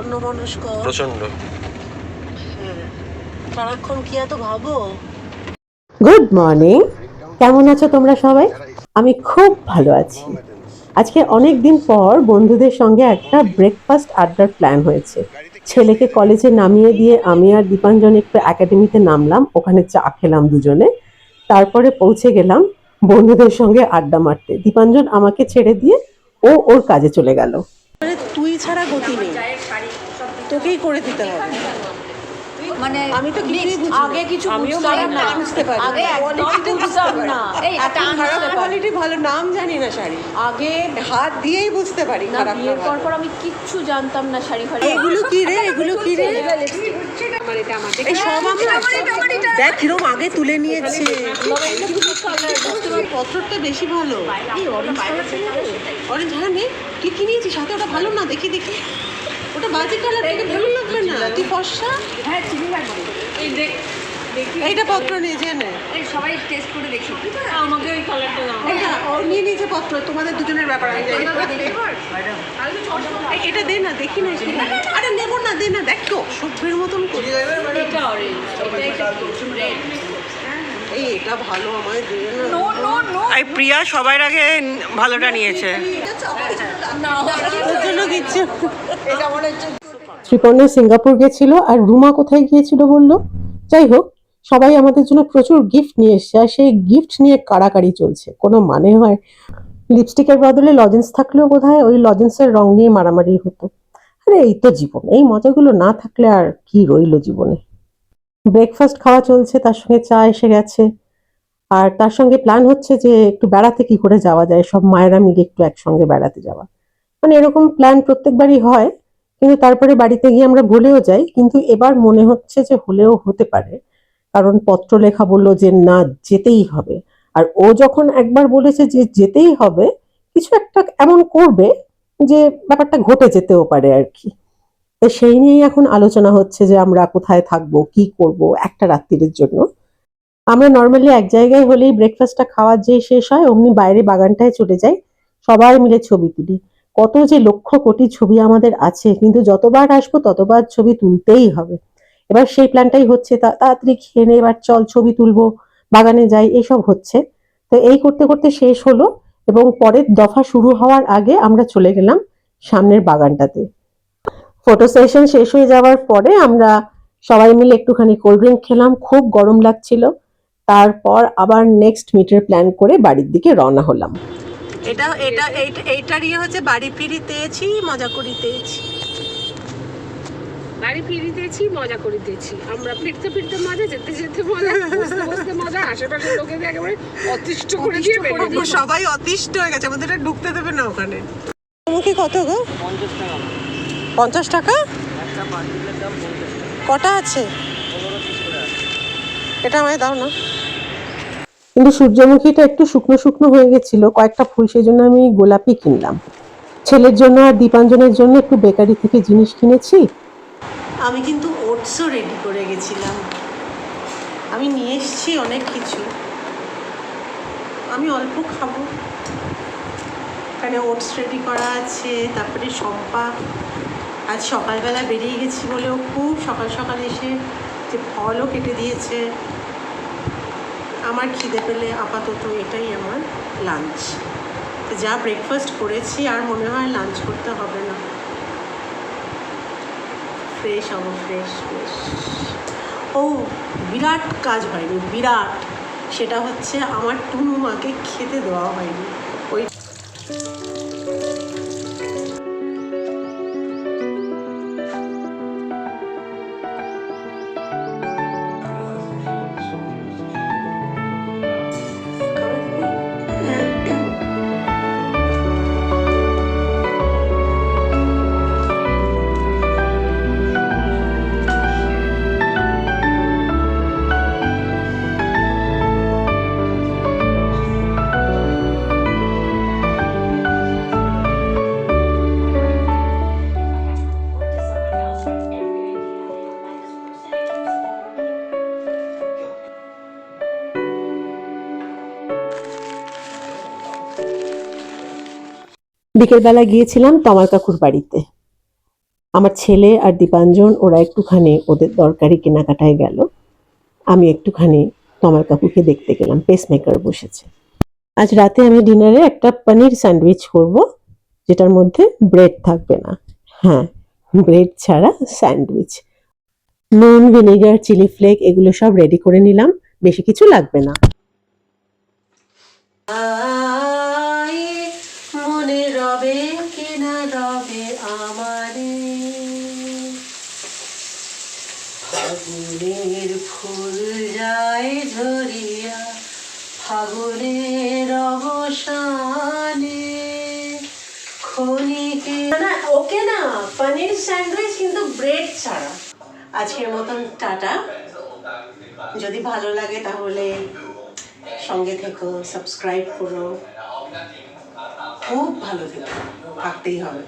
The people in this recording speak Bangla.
অন্যমনস্ক প্রচন্ড। সারাক্ষণ কি এত ভাবো? গুড মর্নিং, কেমন আছো তোমরা সবাই? আমি খুব ভালো আছি। আজকে অনেক দিন পর বন্ধুদের সঙ্গে একটা ব্রেকফাস্ট আড্ডার প্ল্যান হয়েছে। ছেলেকে কলেজে নামিয়ে দিয়ে আমি আর দীপাঞ্জন একটু একাডেমিতে নামলাম, ওখানে চা খেলাম দুজনে। তারপরে পৌঁছে গেলাম বন্ধুদের সঙ্গে আড্ডা মারতে। দীপাঞ্জন আমাকে ছেড়ে দিয়ে ও ওর কাজে চলে গেল। তুই ছাড়া গতি নেই, তোকেই করে দিতে হবে। মানে আমি তো আগে কিছু বুঝতাম না, বুঝতে পারি আগে একদম বুঝতাম না। এই একটা খারাপ কোয়ালিটি ভালো নাম জানি না শাড়ি, আগে হাত দিয়েই বুঝতে পারি না, খারাপ বিয়ের পর আমি কিচ্ছু জানতাম না শাড়ি ফাড়ি। এগুলো কি রে, এগুলো কি রে? এই সব আমরা দেখ কিরম আগে তুলে নিয়েছে। পত্রটা বেশি ভালো, অরেঞ্জ। হ্যাঁ নে, তুই কি নিয়েছিস সাথে? ওটা ভালো না, দেখি দেখি। ওটা বাজে কালার, তোকে ভালো লাগবে না। তুই ফর্সা। হ্যাঁ চিনি লাগবে। এই দেখ এইটা পত্র নিয়ে নে, এই সবাই টেস্ট করে দেখি। আমাকে ওই কালারটা দাও। এটা ও নিয়ে নিয়েছে পত্র, তোমাদের দুজনের ব্যাপার। আমি জানি। এটা দে না, দেখি না একটু। আরে নেবো না, দে না, দেখ তো সভ্যের মতন করি। এটা অরেঞ্জ, এটা একটু রেড। এই এটা ভালো, আমায় দে না। নো নো নো, এই প্রিয়া সবার আগে ভালোটা নিয়েছে। না তোর জন্য কিচ্ছু। এটা মনে হচ্ছে শ্রীপর্ণ সিঙ্গাপুর গেছিল আর রুমা কোথায় গিয়েছিল বললো। যাই হোক, সবাই আমাদের জন্য প্রচুর গিফট নিয়ে এসছে আর সেই গিফট নিয়ে কাড়াকাড়ি চলছে, কোনো মানে হয়? লিপস্টিকের বদলে লজেন্স থাকলেও বোধহয় ওই লজেন্সের রং নিয়ে মারামারি হতো। আরে এই তো জীবন, এই মজাগুলো না থাকলে আর কি রইলো জীবনে। ব্রেকফাস্ট খাওয়া চলছে, তার সঙ্গে চা এসে গেছে। আর তার সঙ্গে প্ল্যান হচ্ছে যে একটু বেড়াতে কি করে যাওয়া যায়, সব মায়েরা মিলে একটু একসঙ্গে বেড়াতে যাওয়া। মানে এরকম প্ল্যান প্রত্যেকবারই হয়, কিন্তু তারপরে বাড়িতে গিয়ে আমরা ভুলেও যাই। কিন্তু এবার মনে হচ্ছে যে হলেও হতে পারে, কারণ পত্র লেখা বললো যে না, যেতেই হবে। আর ও যখন একবার বলেছে যে যেতেই হবে, কিছু একটা এমন করবে যে ব্যাপারটা ঘটে যেতেও পারে আর কি। তো সেই নিয়েই এখন আলোচনা হচ্ছে যে আমরা কোথায় থাকবো, কি করব একটা রাত্রির জন্য। আমরা নর্মালি এক জায়গায় হলেই ব্রেকফাস্টটা খাওয়া যে শেষ হয় অমনি বাইরে বাগানটায় চলে যাই, সবাই মিলে ছবি তুলি। কত যে লক্ষ কোটি ছবি আমাদের আছে, কিন্তু যতবার আসবো ততবার ছবি তুলতেই হবে। এবার সেই প্ল্যানটাই হচ্ছে, তাড়াতাড়ি খেয়ে নে, এবার চল ছবি তুলবো, বাগানে যাই, এসব হচ্ছে। তো এই করতে করতে শেষ হলো, এবং পরের দফা শুরু হওয়ার আগে আমরা চলে গেলাম সামনের বাগানটাতে। ফটো সেশন শেষ হয়ে যাওয়ার পরে আমরা সবাই মিলে একটুখানি কোল্ড ড্রিঙ্ক খেলাম, খুব গরম লাগছিল। তারপর আবার নেক্সট মিটের প্ল্যান করে বাড়ির দিকে রওনা হলাম। এইটার ইয়ে হচ্ছে বাড়ি ফিরিতেছি, মজা করিতেছি। বাড়ি ফিরিতেছি, মজা করিতেছি। আমরা ফিরতে ফিরতে মজা, যেতে যেতে মজা, বসতে বসতে মজা, আশেপাশের লোকেদের একেবারে অতিষ্ঠ করে দিয়ে বেরিয়ে দিই। সবাই অতিষ্ঠ হয়ে গেছে, আমাদের ঢুকতে দেবে না ওখানে। মুখে কত গো? 50 টাকা। কটা আছে? এটা আমায় দাও না। কিন্তু সূর্যমুখীটা একটু শুকনো শুকনো হয়ে গেছিল, কয়েকটা ফুল, সেই জন্য আমি গোলাপি কিনলাম। ছেলের জন্য আর দীপাঞ্জনের জন্য একটু বেকারি থেকে জিনিস কিনেছি। আমি কিন্তু ওটসও রেডি করে গেছিলাম, আমি নিয়ে এসেছি অনেক কিছু, আমি অল্প খাবো। এখানে ওটস রেডি করা আছে। তারপরে শম্পা আজ সকালবেলা বেরিয়ে গেছি বলেও খুব সকাল সকাল এসে যে ফলও কেটে দিয়েছে। আমার খিদে পেলে আপাতত এটাই আমার লাঞ্চ। যা ব্রেকফাস্ট করেছি আর মনে হয় লাঞ্চ করতে হবে না। ফ্রেশ হবো, ফ্রেশ ফ্রেশ। ও বিরাট কাজ হয়নি, বিরাট। সেটা হচ্ছে আমার টুনু মাকে খেতে দেওয়া হয়নি। ওই বিকেলবেলা গিয়েছিলাম তমাল কাকুর বাড়িতে। আমার ছেলে আর দীপাঞ্জন ওরা একটুখানি ওদের দরকারি কেনাকাটায় গেল। আমি একটুখানি তমাল কাকুকে দেখতে গেলাম, পেসমেকার বসেছে। আজ রাতে আমি ডিনারে একটা পনির স্যান্ডউইচ করব, যেটার মধ্যে ব্রেড থাকবে না। হ্যাঁ, ব্রেড ছাড়া স্যান্ডউইচ। নুন, ভিনেগার, চিলি ফ্লেক এগুলো সব রেডি করে নিলাম, বেশি কিছু লাগবে না। মনে রবে কেনা রবে আমারে, ফাগুনের ফুল যায় ঝরিয়া ফাগুনের অবসানে ক্ষণিকে। না ওকে না, পনির স্যান্ডউইচ কিন্তু ব্রেড ছাড়া। আজকের মতন টাটা। যদি ভালো লাগে তাহলে সঙ্গে থেকো, সাবস্ক্রাইব করো। খুব ভালো থেকো, থাকতেই হবে।